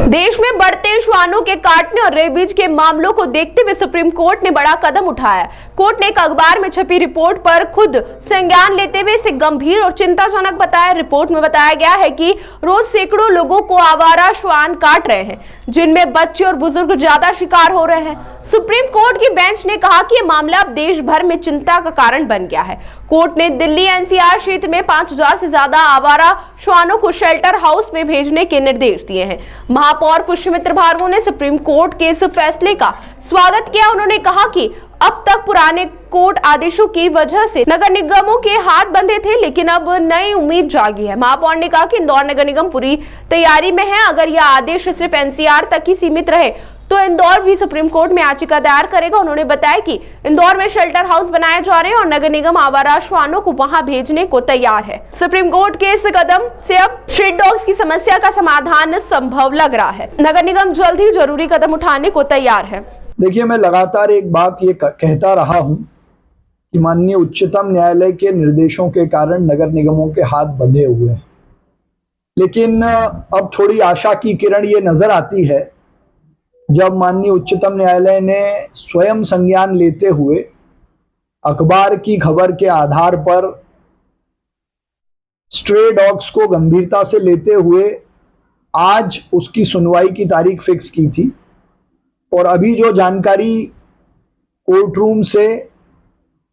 देश में बढ़ते श्वानों के काटने और रेबीज के मामलों को देखते हुए सुप्रीम कोर्ट ने बड़ा कदम उठाया। कोर्ट ने एक अखबार में छपी रिपोर्ट पर खुद संज्ञान लेते हुए इसे गंभीर और चिंताजनक बताया। रिपोर्ट में बताया गया है कि रोज सैकड़ों लोगों को आवारा श्वान काट रहे हैं, जिनमें बच्चे और बुजुर्ग ज्यादा शिकार हो रहे हैं। सुप्रीम कोर्ट की बेंच ने कहा कि यह मामला अब देश भर में चिंता का कारण बन गया है। कोर्ट ने दिल्ली एनसीआर क्षेत्र में 5000 से ज्यादा आवारा श्वानों को शेल्टर हाउस में भेजने के निर्देश दिए हैं। महापौर पुष्यमित्र भार्गव ने सुप्रीम कोर्ट के इस फैसले का स्वागत किया। उन्होंने कहा कि अब तक पुराने कोर्ट आदेशों की वजह से नगर निगमों के हाथ बंधे थे, लेकिन अब नई उम्मीद जागी है। महापौर ने कहा कि इंदौर नगर निगम पूरी तैयारी में है। अगर यह आदेश सिर्फ एनसीआर तक ही सीमित रहे तो इंदौर भी सुप्रीम कोर्ट में याचिका दायर करेगा। उन्होंने बताया कि इंदौर में शेल्टर हाउस बनाए जा रहे हैं और नगर निगम आवारा श्वानों को वहां भेजने को तैयार है। सुप्रीम कोर्ट के इस कदम से अब स्ट्रीट डॉग्स की समस्या का समाधान संभव लग रहा है। नगर निगम जल्द ही जरूरी कदम उठाने को तैयार है। देखिए, मैं लगातार एक बात ये कहता रहा हूं कि माननीय उच्चतम न्यायालय के निर्देशों के कारण नगर निगमों के हाथ बंधे हुए हैं, लेकिन अब थोड़ी आशा की किरण ये नजर आती है जब माननीय उच्चतम न्यायालय ने स्वयं संज्ञान लेते हुए अखबार की खबर के आधार पर स्ट्रे डॉग्स को गंभीरता से लेते हुए आज उसकी सुनवाई की तारीख फिक्स की थी। और अभी जो जानकारी कोर्ट रूम से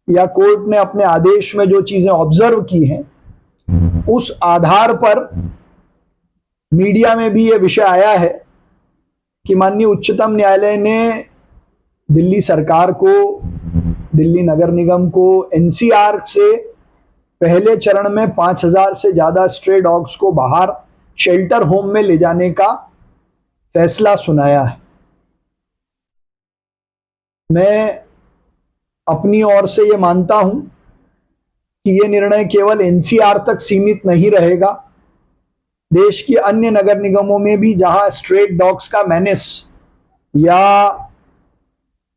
या कोर्ट ने अपने आदेश में जो चीजें ऑब्जर्व की हैं, उस आधार पर मीडिया में भी यह विषय आया है कि माननीय उच्चतम न्यायालय ने दिल्ली सरकार को, दिल्ली नगर निगम को एनसीआर से पहले चरण में 5000 से ज्यादा स्ट्रे डॉग्स को बाहर शेल्टर होम में ले जाने का फैसला सुनाया है। मैं अपनी ओर से ये मानता हूं कि ये निर्णय केवल एनसीआर तक सीमित नहीं रहेगा। देश के अन्य नगर निगमों में भी जहां स्ट्रेट डॉग्स का मेनेस या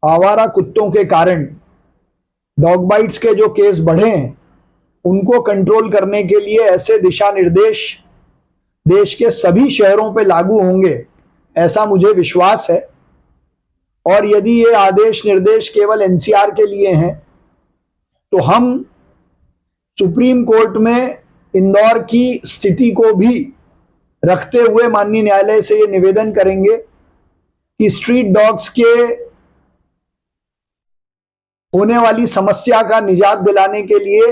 आवारा कुत्तों के कारण डॉग बाइट्स के जो केस बढ़े हैं, उनको कंट्रोल करने के लिए ऐसे दिशा निर्देश देश के सभी शहरों पे लागू होंगे, ऐसा मुझे विश्वास है। और यदि ये आदेश निर्देश केवल एनसीआर के लिए हैं तो हम सुप्रीम कोर्ट में इंदौर की स्थिति को भी रखते हुए माननीय न्यायालय से ये निवेदन करेंगे कि स्ट्रीट डॉग्स के होने वाली समस्या का निजात दिलाने के लिए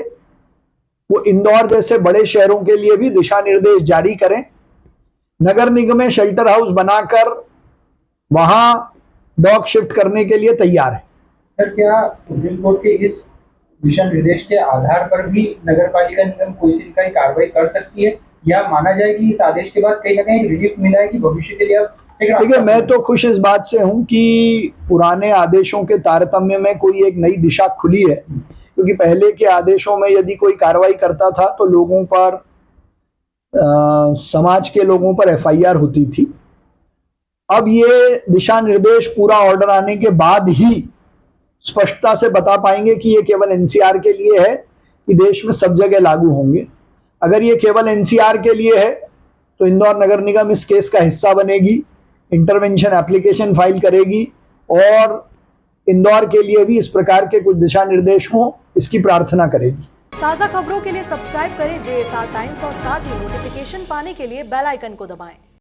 वो इंदौर जैसे बड़े शहरों के लिए भी दिशा निर्देश जारी करें। नगर निगम में शेल्टर हाउस बनाकर वहां डॉग शिफ्ट करने के लिए तैयार है। सर, क्या सुप्रीम कोर्ट के इस दिशा निर्देश के आधार पर भी नगर पालिका निगम कोई सी कार्रवाई कर सकती है, या माना जाए कि इस आदेश के बाद कहीं ना कहीं रिलीफ मिला है कि भविष्य के लिए अब देखिए, मैं तो खुश इस बात से हूं कि पुराने आदेशों के तारतम्य में कोई एक नई दिशा खुली है, क्योंकि पहले के आदेशों में यदि कोई कार्रवाई करता था तो लोगों पर समाज के लोगों पर एफआईआर होती थी। अब ये दिशा निर्देश पूरा ऑर्डर आने के बाद ही स्पष्टता से बता पाएंगे कि ये केवल एनसीआर के लिए है कि देश में सब जगह लागू होंगे। अगर ये केवल एनसीआर के लिए है तो इंदौर नगर निगम इस केस का हिस्सा बनेगी, इंटरवेंशन एप्लीकेशन फाइल करेगी और इंदौर के लिए भी इस प्रकार के कुछ दिशा निर्देश हों, इसकी प्रार्थना करेगी। ताज़ा खबरों के लिए सब्सक्राइब करें JSR टाइम्स और साथ ही नोटिफिकेशन पाने के लिए बेल आइकन को दबाएं।